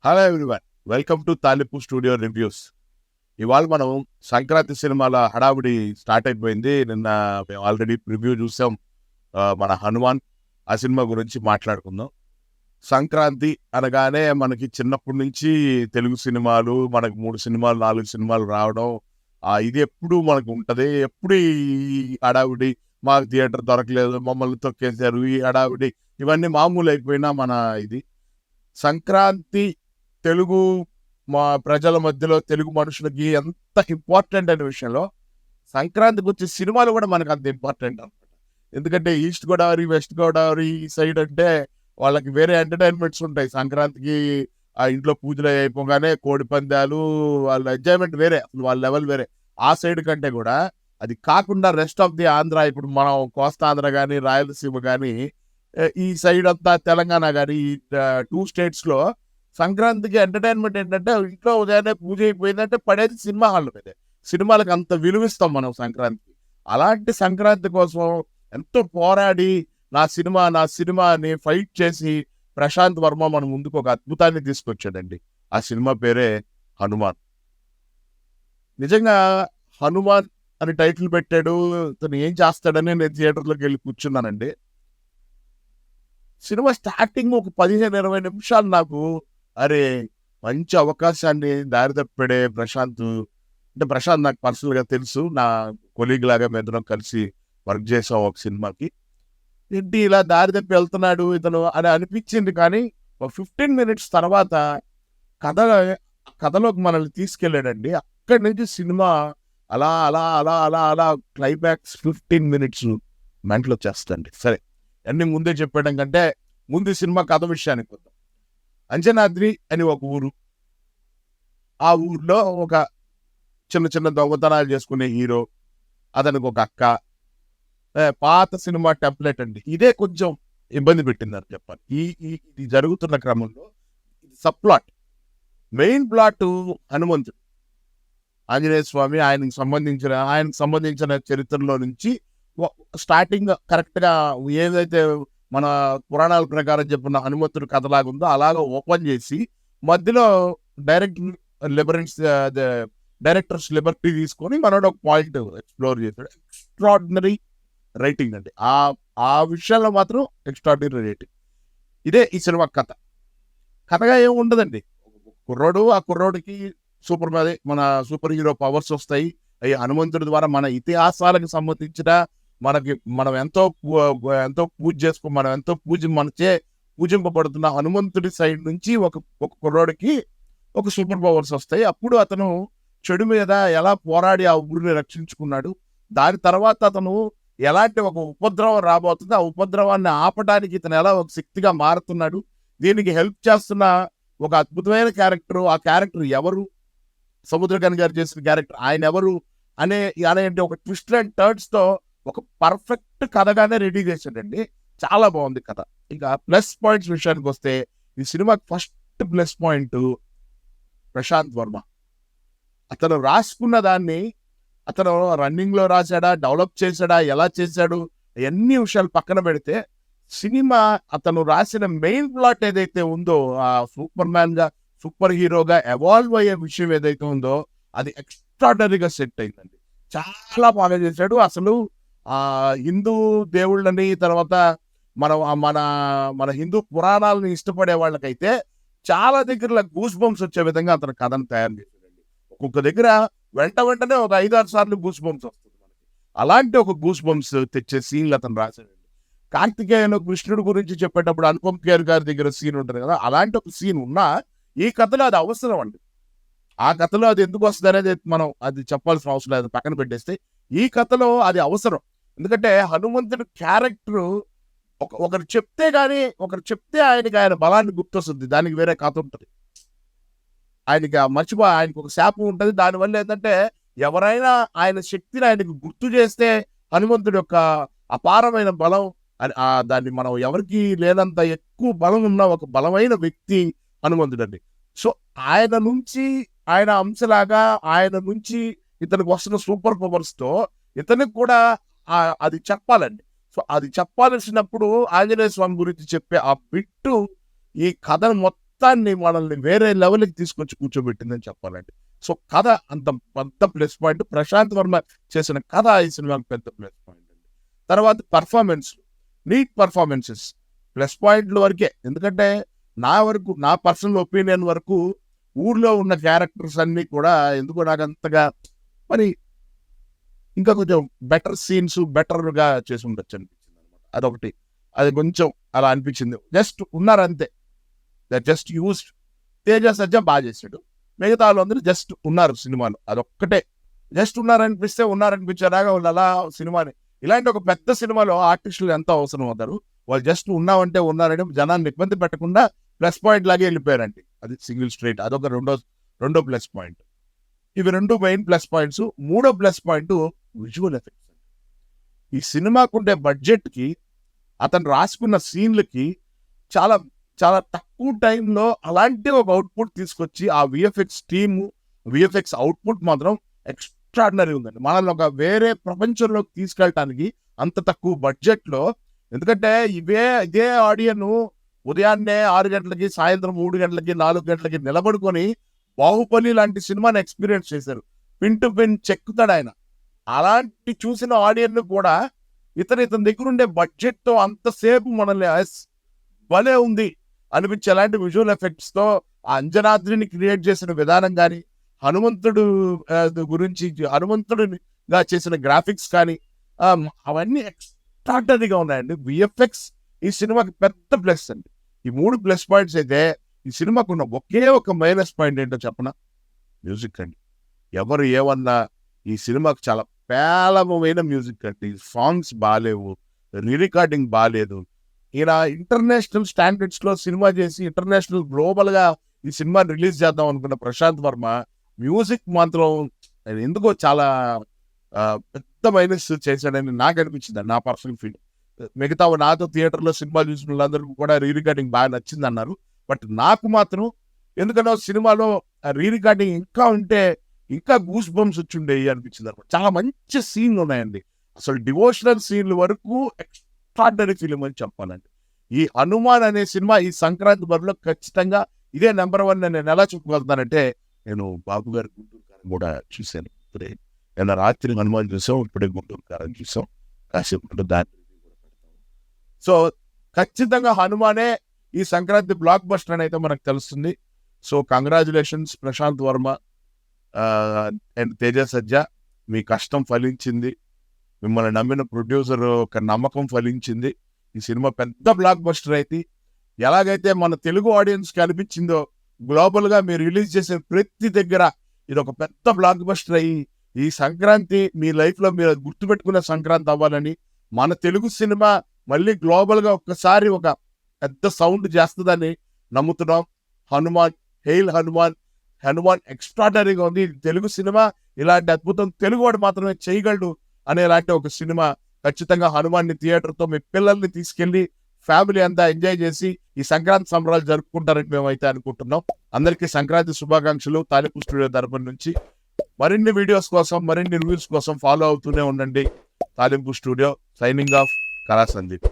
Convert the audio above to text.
Hello everyone, welcome to Talipu studio reviews. ఇవాళ మనం సంక్రాంతి సినిమాల హడావిడి స్టార్ట్ అయిపోయింది. నిన్న మేము ఆల్రెడీ ప్రివ్యూ చూసాం. మన హనుమాన్ ఆ సినిమా గురించి మాట్లాడుకుందాం. సంక్రాంతి అనగానే మనకి చిన్నప్పటి నుంచి తెలుగు సినిమాలు మనకు 3 సినిమాలు 4 సినిమాలు రావడం, ఇది ఎప్పుడు మనకు ఉంటది. ఎప్పుడు ఈ హడావిడి, మాకు థియేటర్ దొరకలేదు, మమ్మల్ని తొక్కేశారు, ఈ హడావిడి ఇవన్నీ మామూలు అయిపోయినా మన ఇది సంక్రాంతి తెలుగు ప్రజల మధ్యలో తెలుగు మనుషులకి ఎంత ఇంపార్టెంట్ అనే విషయంలో సంక్రాంతికి వచ్చే సినిమాలు కూడా మనకు అంత ఇంపార్టెంట్ అనమాట. ఎందుకంటే east Godavari, west Godavari side అంటే వాళ్ళకి వేరే ఎంటర్టైన్మెంట్స్ ఉంటాయి. సంక్రాంతికి ఆ ఇంట్లో పూజలు అయిపోగానే కోడి పందాలు, వాళ్ళ ఎంజాయ్మెంట్ వేరే, అసలు వాళ్ళ లెవెల్ వేరే. ఆ సైడ్ కంటే కూడా అది కాకుండా రెస్ట్ ఆఫ్ ది ఆంధ్ర, ఇప్పుడు మనం కోస్తా ఆంధ్ర కానీ రాయలసీమ కానీ ఈ సైడ్ అంతా తెలంగాణ కానీ ఈ 2 స్టేట్స్లో సంక్రాంతికి ఎంటర్టైన్మెంట్ ఏంటంటే ఇంట్లో ఉదయాన్నే పూజ అయిపోయిందంటే పడేది సినిమా హాల్ మీదే. సినిమాలకు అంత విలువిస్తాం మనం సంక్రాంతికి. అలాంటి సంక్రాంతి కోసం ఎంతో పోరాడి నా సినిమా అని ఫైట్ చేసి ప్రశాంత్ వర్మ మన ముందుకు ఒక అద్భుతాన్ని తీసుకొచ్చాడండి. ఆ సినిమా పేరే హనుమాన్. నిజంగా హనుమాన్ అని టైటిల్ పెట్టాడు. తను ఏం చేస్తాడని నేను థియేటర్లోకి వెళ్ళి కూర్చున్నానండి. సినిమా స్టార్టింగ్ ఒక 15-20 నిమిషాలు నాకు అరే మంచి అవకాశాన్ని దారి తప్పాడే ప్రశాంత్. అంటే ప్రశాంత్ నాకు పర్సనల్గా తెలుసు, నా కొలీగ్ లాగా మేమిద్దరం కలిసి వర్క్ చేసాం ఒక సినిమాకి. ఏంటి ఇలా దారి తప్పి వెళ్తున్నాడు ఇతను అని అనిపించింది. కానీ ఒక 15 మినిట్స్ తర్వాత కథ కథలోకి మనల్ని తీసుకెళ్ళాడండి. అక్కడి నుంచి సినిమా అలా అలా అలా అలా అలా క్లైమాక్స్ 15 మినిట్స్ మెంటలు వచ్చేస్తండి. సరే, అన్ని ముందే చెప్పడం కంటే ముందు సినిమా కథ విషయానికి వద్దాం. అంజనాద్రి అని ఒక ఊరు. ఆ ఊర్లో ఒక చిన్న చిన్న దొంగతనాలు చేసుకునే హీరో, అతనికి ఒక అక్క. పాత సినిమా టెంప్లెట్ అండి. ఇదే కొంచెం ఇబ్బంది పెట్టిందని చెప్పాలి. ఇది జరుగుతున్న క్రమంలో సబ్ ప్లాట్, మెయిన్ ప్లాట్ హనుమంతుడు, ఆంజనేయ స్వామి, ఆయనకు సంబంధించిన చరిత్రలో నుంచి స్టార్టింగ్ కరెక్ట్గా ఏదైతే మన పురాణాల ప్రకారం చెప్పిన హనుమంతుడు కథలాగుందో అలాగా ఓపెన్ చేసి మధ్యలో డైరెక్టర్స్ లిబర్టీ తీసుకొని మనోడు ఒక పాయింట్ ఎక్స్ప్లోర్ చేశాడు. ఎక్స్ట్రాడినరీ రైటింగ్ అండి. ఆ విషయంలో మాత్రం ఎక్స్ట్రాడినరీ రైటింగ్. ఇదే ఈ సినిమా కథ. కథగా ఏమి ఉండదండి. ఆ కుర్రోడికి మన సూపర్ హీరో పవర్స్ వస్తాయి. ఈ హనుమంతుడి ద్వారా మన ఇతిహాసాలకు సంబంధించిన మనం ఎంతో మనచే పూజింపబడుతున్న హనుమంతుడి సైడ్ నుంచి ఒక కుర్రోడికి ఒక సూపర్ పవర్స్ వస్తాయి. అప్పుడు అతను చెడు మీద ఎలా పోరాడి ఆ ఊరిని రక్షించుకున్నాడు, దాని తర్వాత అతను ఎలాంటి ఒక ఉపద్రవం రాబోతుంది, ఆ ఉపద్రవాన్ని ఆపడానికి ఇతను ఎలా ఒక శక్తిగా మారుతున్నాడు, దీనికి హెల్ప్ చేస్తున్న ఒక అద్భుతమైన క్యారెక్టర్. ఆ క్యారెక్టర్ ఎవరు? సముద్రకని గారు చేసిన క్యారెక్టర్ ఆయన ఎవరు అనే ఒక ట్విస్ట్ అండ్ టర్న్స్ తో ఒక పర్ఫెక్ట్ కథగానే రెడీ చేశాడండి. చాలా బాగుంది కథ. ఇంకా ప్లస్ పాయింట్స్ విషయానికి వస్తే ఈ సినిమాకి first plus point Prashanth Varma. అతను రాసుకున్న దాన్ని అతను రన్నింగ్ లో రాశాడా, డెవలప్ చేశాడా, ఎలా చేశాడు, ఎన్ని విషయాలు పక్కన పెడితే సినిమా అతను రాసిన మెయిన్ ప్లాట్ ఏదైతే ఉందో, ఆ సూపర్ హీరోగా ఎవాల్వ్ అయ్యే విషయం ఏదైతే ఉందో అది ఎక్స్ట్రాడనరీగా సెట్ అయిందండి. చాలా బాగా చేశాడు. అసలు హిందూ దేవుళ్ళని, తర్వాత మన హిందూ పురాణాలను ఇష్టపడే వాళ్ళకైతే చాలా దగ్గర గూస్ బంప్స్ వచ్చే విధంగా అతను కథను తయారు చేశాడండి. ఒక్కొక్క దగ్గర వెంటనే ఒక 5-6 సార్లు గూస్ బంప్స్ వస్తుంది మనకి. అలాంటి ఒక గూస్ బంప్స్ తెచ్చే సీన్లు అతను రాశాడండి. కార్తికేయను కృష్ణుడి గురించి చెప్పేటప్పుడు అనుపమ్ ఖేర్ గారి దగ్గర సీన్ ఉంటుంది కదా, అలాంటి ఒక సీన్ ఉన్నా ఈ కథలో అది అవసరం అండి. ఆ కథలో అది ఎందుకు వస్తుంది అనేది మనం అది చెప్పాల్సిన అవసరం లేదు, పక్కన పెట్టేస్తే ఈ కథలో అది అవసరం. ఎందుకంటే హనుమంతుడి క్యారెక్టర్ ఒకరు చెప్తే ఆయన బలాన్ని గుర్తొస్తుంది. దానికి వేరే కథ ఉంటుంది. ఆయనకి ఒక శాపం ఉంటుంది. దానివల్ల ఏంటంటే ఎవరైనా ఆయన శక్తిని ఆయనకు గుర్తు చేస్తే హనుమంతుడి యొక్క అపారమైన బలం, దాన్ని మనం ఎవరికి లేనంత ఎక్కువ బలం ఉన్న ఒక బలమైన వ్యక్తి హనుమంతుడు అండి. సో ఆయన అంశలాగా ఆయన నుంచి ఇతనికి వస్తున్న సూపర్ పవర్స్ తో ఇతనికి కూడా అది చెప్పాలండి. సో అది చెప్పాల్సినప్పుడు ఆంజనేయ స్వామి గురించి చెప్పే ఆ బిట్టు ఈ కథను మొత్తాన్ని మనల్ని వేరే లెవెల్కి తీసుకొచ్చి కూర్చోబెట్టిందని చెప్పాలండి. సో కథ అంత పెద్ద ప్లస్ పాయింట్. ప్రశాంత్ వర్మ చేసిన కథ ఈ సినిమాకి పెద్ద ప్లస్ పాయింట్ అండి. తర్వాత పర్ఫార్మెన్స్, నీట్ పర్ఫార్మెన్సెస్ ప్లస్ పాయింట్ల వరకే. ఎందుకంటే నా పర్సనల్ ఒపీనియన్ వరకు ఊర్లో ఉన్న క్యారెక్టర్స్ అన్నీ కూడా ఎందుకో నాకు అంతగా మరి ఇంకా కొంచెం బెటర్ సీన్స్ బెటర్గా చేసి ఉండొచ్చు అనిపించింది అనమాట. అదొకటి, అది కొంచెం అలా అనిపించింది. జస్ట్ ఉన్నారంతే, జస్ట్ యూస్డ్. తేజ సజ్జ బాగా చేశాడు, మిగతా వాళ్ళందరూ జస్ట్ ఉన్నారు సినిమాలో. అదొక్కటే జస్ట్ ఉన్నారనిపించేలాగా వాళ్ళు అలా సినిమాని. ఇలాంటి ఒక పెద్ద సినిమాలో ఆర్టిస్టులు ఎంత అవసరం అవుతారు, వాళ్ళు జస్ట్ ఉన్నారని జనాన్ని ఇబ్బంది పెట్టకుండా ప్లస్ పాయింట్ లాగే వెళ్ళిపోయారండి. అది సింగిల్ స్ట్రైట్, అదొక రెండో ప్లస్ పాయింట్. ఇవి రెండు మెయిన్ ప్లస్ పాయింట్స్. మూడో ప్లస్ పాయింట్ విజువల్ ఎఫెక్ట్స్. ఈ సినిమాకుండే బడ్జెట్కి, అతను రాసుకున్న సీన్లకి చాలా చాలా తక్కువ టైంలో అలాంటి ఒక అవుట్పుట్ తీసుకొచ్చి ఆ విఎఫ్ఎక్స్ అవుట్పుట్ మాత్రం ఎక్స్ట్రాడినరీ ఉందండి. మనల్ని ఒక వేరే ప్రపంచంలోకి తీసుకెళ్ళటానికి అంత తక్కువ బడ్జెట్లో. ఎందుకంటే ఇదే ఆడియన్ ఉదయాన్నే 6 గంటలకి, సాయంత్రం 3 గంటలకి, 4 గంటలకి నిలబడుకొని బాహుబలి లాంటి సినిమాని ఎక్స్పీరియన్స్ చేశారు. పిన్ టు పిన్ చెక్కుతాడు ఆయన. అలాంటి చూసిన ఆడియన్ కూడా ఇతని దగ్గర ఉండే బడ్జెట్తో అంతసేపు మనల్ని భలే ఉంది అనిపించే అలాంటి విజువల్ ఎఫెక్ట్స్తో ఆ అంజనాద్రిని క్రియేట్ చేసిన విధానం కానీ, హనుమంతుడిగా చేసిన గ్రాఫిక్స్ కానీ అవన్నీ ఎక్స్ట్రాడినరీగా ఉన్నాయండి. విఎఫ్ఎక్స్ ఈ సినిమాకి పెద్ద ప్లస్ అండి. ఈ 3 ప్లస్ పాయింట్స్ అయితే ఈ సినిమాకు ఉన్న ఒకే ఒక మైనస్ పాయింట్ ఏంటో చెప్పనా? మ్యూజిక్ అండి. ఎవరు ఏమన్నా ఈ సినిమాకు చాలా పేలవమైన మ్యూజిక్ అండి. సాంగ్స్ బాగాలేవు, రికార్డింగ్ బాగాలేదు. ఈయన ఇంటర్నేషనల్ స్టాండర్డ్స్లో సినిమా చేసి ఇంటర్నేషనల్ గ్లోబల్గా ఈ సినిమా రిలీజ్ చేద్దాం అనుకున్న ప్రశాంత్ వర్మ మ్యూజిక్ మాత్రం ఎందుకో చాలా పెద్ద మైనస్ చేశాడని నాకు అనిపించింది, నా పర్సనల్ ఫీల్. మిగతా నాతో థియేటర్లో సినిమా చూసిన వాళ్ళందరూ కూడా రికార్డింగ్ బాగా నచ్చింది అన్నారు. బట్ నాకు మాత్రం ఎందుకన్నా సినిమాలో రికార్డింగ్ ఇంకా ఉంటే ఇంకా గూస్ బంప్స్ వచ్చి ఉండేవి అనిపించింది అనమాట. చాలా మంచి సీన్లు ఉన్నాయండి. అసలు డివోషనల్ సీన్ల వరకు ఎక్స్ట్రాడినరీ ఫిలిం అని చెప్పాలండి. ఈ హనుమాన్ అనే సినిమా ఈ సంక్రాంతి బరిలో ఖచ్చితంగా ఇదే నెంబర్ 1 నేను ఎలా చెప్పగలుగుతానంటే, నేను బాబు గారి గుంటూరు కారం కూడా చూశాను. ఇప్పుడే నిన్న రాత్రి హనుమాన్ చూసాం, ఇప్పుడే గుంటూరు కారం చూసాం. కాసేపు దాని సో ఖచ్చితంగా హనుమానే ఈ సంక్రాంతి బ్లాక్ బస్టర్ అని అయితే మనకు తెలుస్తుంది. So congratulations Prashanth Varma and Teja Sajja. మీ కష్టం ఫలించింది, మిమ్మల్ని నమ్మిన ప్రొడ్యూసర్ ఒక నమ్మకం ఫలించింది. ఈ సినిమా పెద్ద బ్లాక్ బస్టర్ అయితే ఎలాగైతే మన తెలుగు ఆడియన్స్కి అనిపించిందో, గ్లోబల్గా మీరు రిలీజ్ చేసే ప్రతి దగ్గర ఇది ఒక పెద్ద బ్లాక్ బస్టర్ అయ్యి ఈ సంక్రాంతి మీ లైఫ్లో మీరు గుర్తుపెట్టుకునే సంక్రాంతి అవ్వాలని, మన తెలుగు సినిమా మళ్ళీ గ్లోబల్గా ఒక్కసారి ఒక పెద్ద సౌండ్ చేస్తుందని నమ్ముతున్నాం. హనుమాన్, హెయిల్ హనుమాన్. హనుమాన్ ఎక్స్ట్రాడనరీగా ఉంది. తెలుగు సినిమా ఇలాంటి అద్భుతం తెలుగువాడు మాత్రమే చేయగలడు అనేలాంటి ఒక సినిమా. ఖచ్చితంగా హనుమాన్ని థియేటర్తో మీ పిల్లల్ని తీసుకెళ్లి ఫ్యామిలీ అంతా ఎంజాయ్ చేసి ఈ సంక్రాంతి సంబరాలు జరుపుకుంటారని మేమైతే అనుకుంటున్నాం. అందరికీ సంక్రాంతి శుభాకాంక్షలు తాలింపు స్టూడియో తరపున నుంచి. మరిన్ని వీడియోస్ కోసం, మరిన్ని రివ్యూస్ కోసం ఫాలో అవుతూనే ఉండండి. తాలింపు స్టూడియో సైనింగ్ ఆఫ్. కళా సందీప్.